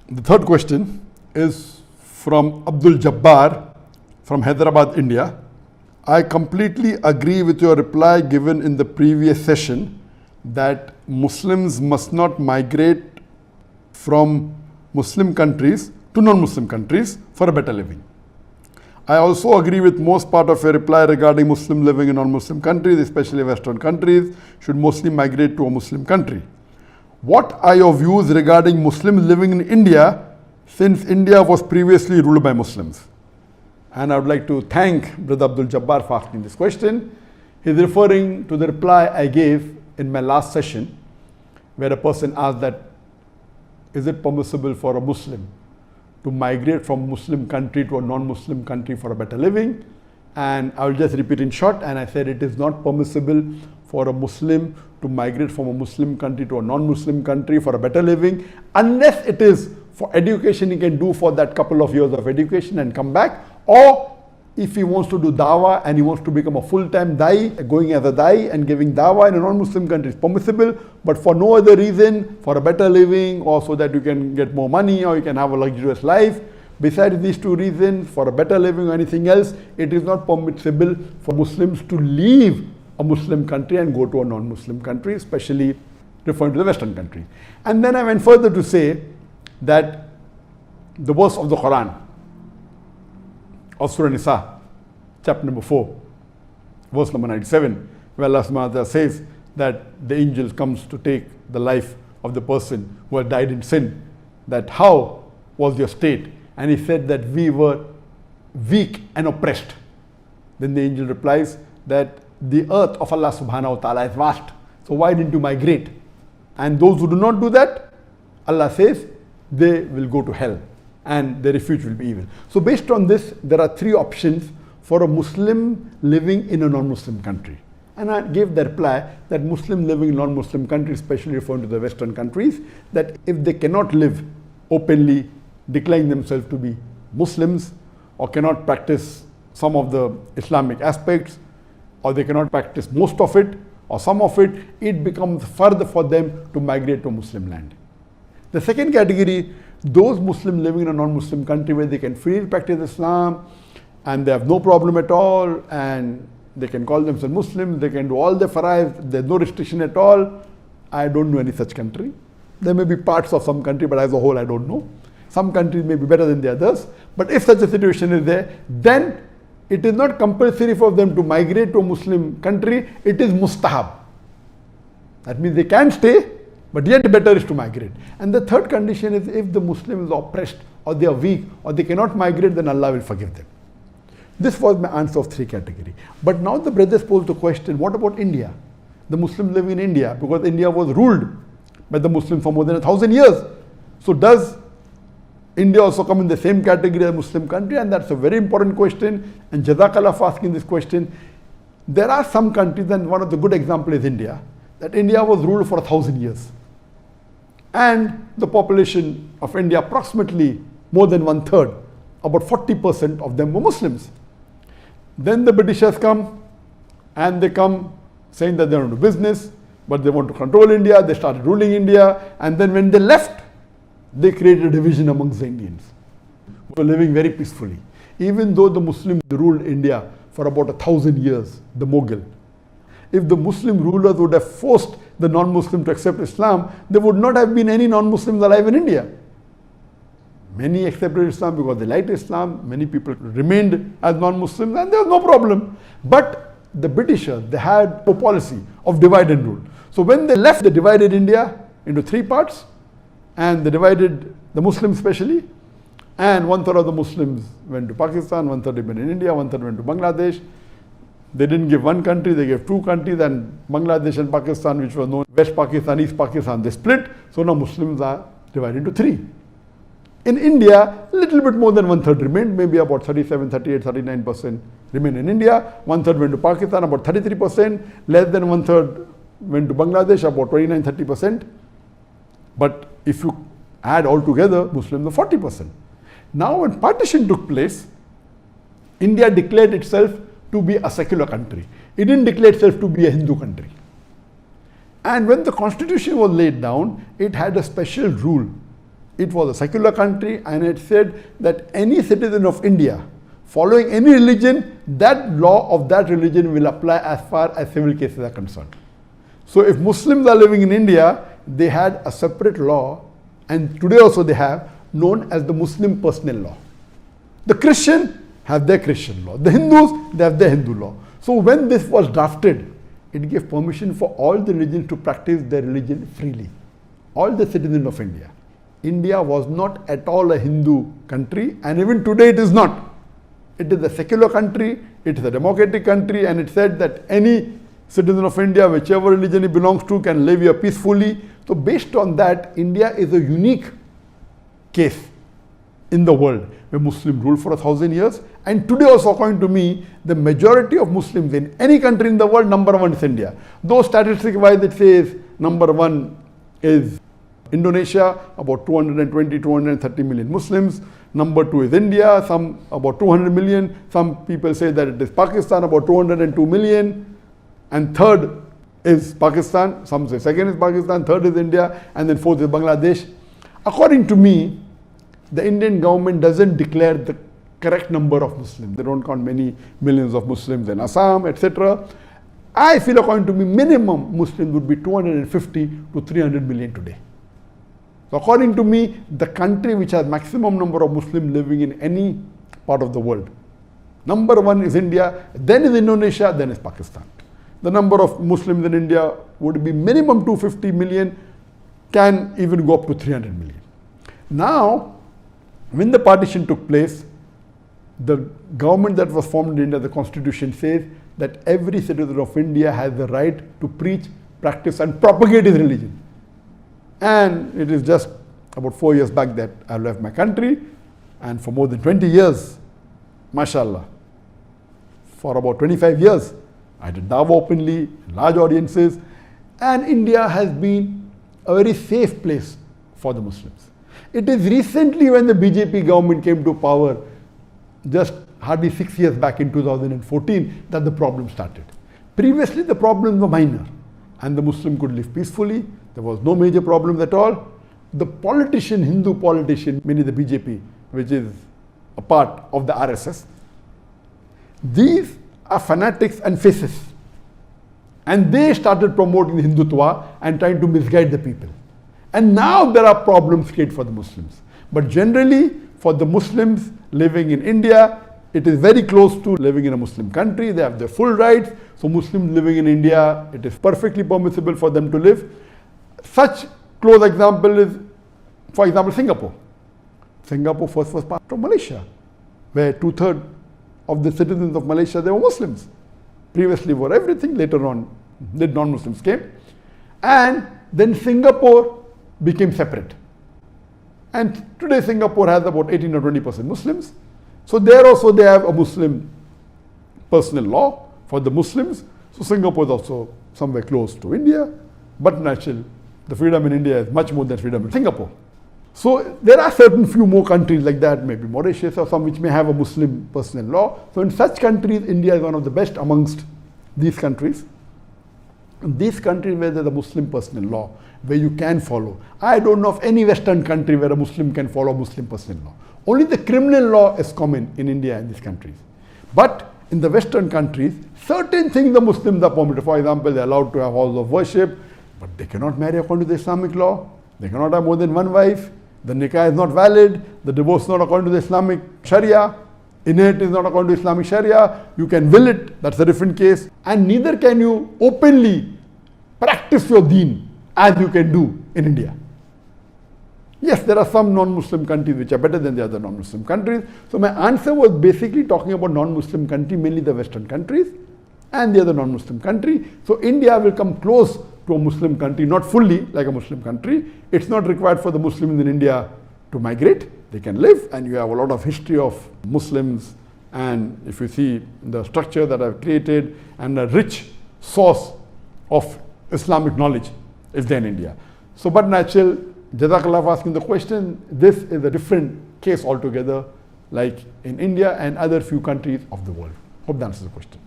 The third question is from Abdul Jabbar from Hyderabad, India. I completely agree with your reply given in the previous session that Muslims must not migrate from Muslim countries to non-Muslim countries for a better living. I also agree with most part of your reply regarding Muslim living in non-Muslim countries, especially Western countries, should mostly migrate to a Muslim country. What are your views regarding Muslims living in India, since India was previously ruled by Muslims? And I would like to thank Brother Abdul Jabbar for asking this question. He's referring to the reply I gave in my last session, where a person asked that, is it permissible for a Muslim to migrate from Muslim country to a non-Muslim country for a better living? And I will just repeat in short, and I said it is not permissible for a Muslim to migrate from a Muslim country to a non-Muslim country for a better living, unless it is for education. He can do for that couple of years of education and come back, or if he wants to do Dawah and he wants to become a full-time Da'i, going as a Da'i and giving Dawah in a non-Muslim country is permissible, but for no other reason, for a better living or so that you can get more money or you can have a luxurious life, besides these two reasons, for a better living or anything else, it is not permissible for Muslims to leave a Muslim country and go to a non-Muslim country, especially referring to the Western country. And then I went further to say that the verse of the Qur'an, of Surah Nisa, chapter number 4, verse number 97, where Allah subhanahu wa ta'ala says that the angel comes to take the life of the person who had died in sin, that how was your state? And he said that we were weak and oppressed. Then the angel replies that the earth of Allah subhanahu wa ta'ala is vast, so why didn't you migrate? And those who do not do that, Allah says, they will go to hell and their refuge will be evil. So based on this, there are three options for a Muslim living in a non-Muslim country. And I gave the reply that Muslim living in non-Muslim countries, especially referring to the Western countries, that if they cannot live openly, declaring themselves to be Muslims, or cannot practice some of the Islamic aspects, or they cannot practice most of it or some of it, it becomes further for them to migrate to Muslim land. The second category, those Muslims living in a non-Muslim country where they can freely practice Islam and they have no problem at all, and they can call themselves Muslims, they can do all the fara'id, there's no restriction at all. I don't know any such country. There may be parts of some country, but as a whole I don't know. Some countries may be better than the others, but if such a situation is there, then it is not compulsory for them to migrate to a Muslim country, it is mustahab. That means they can stay, but yet better is to migrate. And the third condition is if the Muslim is oppressed or they are weak or they cannot migrate, then Allah will forgive them. This was my answer of three categories. But now the brothers posed the question, what about India? The Muslims living in India, because India was ruled by the Muslims for more than 1,000 years. So does India also come in the same category as a Muslim country? And that's a very important question. And Jazakallah for asking this question. There are some countries, and one of the good examples is India, that India was ruled for 1,000 years. And the population of India, approximately more than 1/3, about 40% of them were Muslims. Then the Britishers come, and they come saying that they don't do business, but they want to control India. They started ruling India, and then when they left, they created a division amongst the Indians who were living very peacefully. Even though the Muslims ruled India for about 1,000 years, the Mughal. If the Muslim rulers would have forced the non-Muslim to accept Islam, there would not have been any non-Muslims alive in India. Many accepted Islam because they liked Islam. Many people remained as non-Muslims, and there was no problem. But the Britishers, they had a policy of divide and rule. So when they left, they divided India into three parts, and they divided the Muslims especially, and 1/3 of the Muslims went to Pakistan, 1/3 went in India, 1/3 went to Bangladesh. They didn't give one country, they gave two countries, and Bangladesh and Pakistan, which was known West Pakistan, East Pakistan, they split. So now Muslims are divided into three. In India, a little bit more than 1/3 remained, maybe about 37, 38, 39% remained in India. 1/3 went to Pakistan, about 33%. Less than 1/3 went to Bangladesh, about 29, 30%. But if you add all together, Muslims are 40%. Now when partition took place, India declared itself to be a secular country. It didn't declare itself to be a Hindu country. And when the constitution was laid down, it had a special rule It was a secular country, and it said that any citizen of India following any religion, that law of that religion will apply as far as civil cases are concerned. So if Muslims are living in India, they had a separate law, and today also they have, known as the Muslim personal law. The Christian have their Christian law. The Hindus, they have their Hindu law. So when this was drafted, it gave permission for all the religions to practice their religion freely. All the citizens of India. India was not at all a Hindu country, and even today it is not. It is a secular country, it is a democratic country, and it said that any citizen of India, whichever religion he belongs to, can live here peacefully. So based on that, India is a unique case in the world where Muslims ruled for 1,000 years. And today also, according to me, the majority of Muslims in any country in the world, number one is India. Though statistic wise it says number one is Indonesia, about 220, 230 million Muslims. Number two is India, some about 200 million. Some people say that it is Pakistan, about 202 million. And third is Pakistan. Some say second is Pakistan, third is India, and then fourth is Bangladesh. According to me, the Indian government doesn't declare the correct number of Muslims. They don't count many millions of Muslims in Assam, etc. I feel, according to me, minimum Muslims would be 250 to 300 million today. So according to me, the country which has maximum number of Muslims living in any part of the world, number one is India, then is Indonesia, then is Pakistan. The number of Muslims in India would be minimum 250 million, can even go up to 300 million. Now, when the partition took place, the government that was formed in India, the constitution says that every citizen of India has the right to preach, practice and propagate his religion. And it is just about 4 years back that I left my country, and for more than 20 years, mashallah, for about 25 years, I did Dawah openly, large audiences, and India has been a very safe place for the Muslims. It is recently when the BJP government came to power, just hardly 6 years back in 2014, that the problem started. Previously, the problems were minor, and the Muslim could live peacefully. There was no major problems at all. The politician, Hindu politician, mainly the BJP, which is a part of the RSS, these are fanatics and fascists. And they started promoting the Hindutva and trying to misguide the people. And now there are problems created for the Muslims. But generally, for the Muslims living in India, it is very close to living in a Muslim country. They have their full rights. So Muslims living in India, it is perfectly permissible for them to live. Such close example is, for example, Singapore. Singapore first was part of Malaysia, where 2/3 of the citizens of Malaysia, they were Muslims. Previously were everything, later on the non-Muslims came. And then Singapore became separate. And today Singapore has about 18 or 20% Muslims. So there also they have a Muslim personal law for the Muslims. So Singapore is also somewhere close to India. But naturally, the freedom in India is much more than freedom in Singapore. So there are certain few more countries like that, maybe Mauritius or some which may have a Muslim personal law. So in such countries, India is one of the best amongst these countries. In these countries where there's a Muslim personal law, where you can follow. I don't know of any Western country where a Muslim can follow Muslim personal law. Only the criminal law is common in India and these countries. But in the Western countries, certain things the Muslims are permitted. For example, they're allowed to have halls of worship, but they cannot marry according to the Islamic law. They cannot have more than one wife. The nikah is not valid. The divorce is not according to the Islamic Sharia. Inheritance is not according to Islamic Sharia. You can will it, that's a different case. And neither can you openly practice your deen as you can do in India. Yes, there are some non-Muslim countries which are better than the other non-Muslim countries. So my answer was basically talking about non-Muslim countries, mainly the Western countries and the other non-Muslim country. So India will come close to a Muslim country, not fully like a Muslim country. It's not required for the Muslims in India to migrate. They can live, and you have a lot of history of Muslims, and if you see the structure that I've created and a rich source of Islamic knowledge is there in India. So but natural, Jazakallah for asking the question. This is a different case altogether, like in India and other few countries of the world. Hope that answers the question.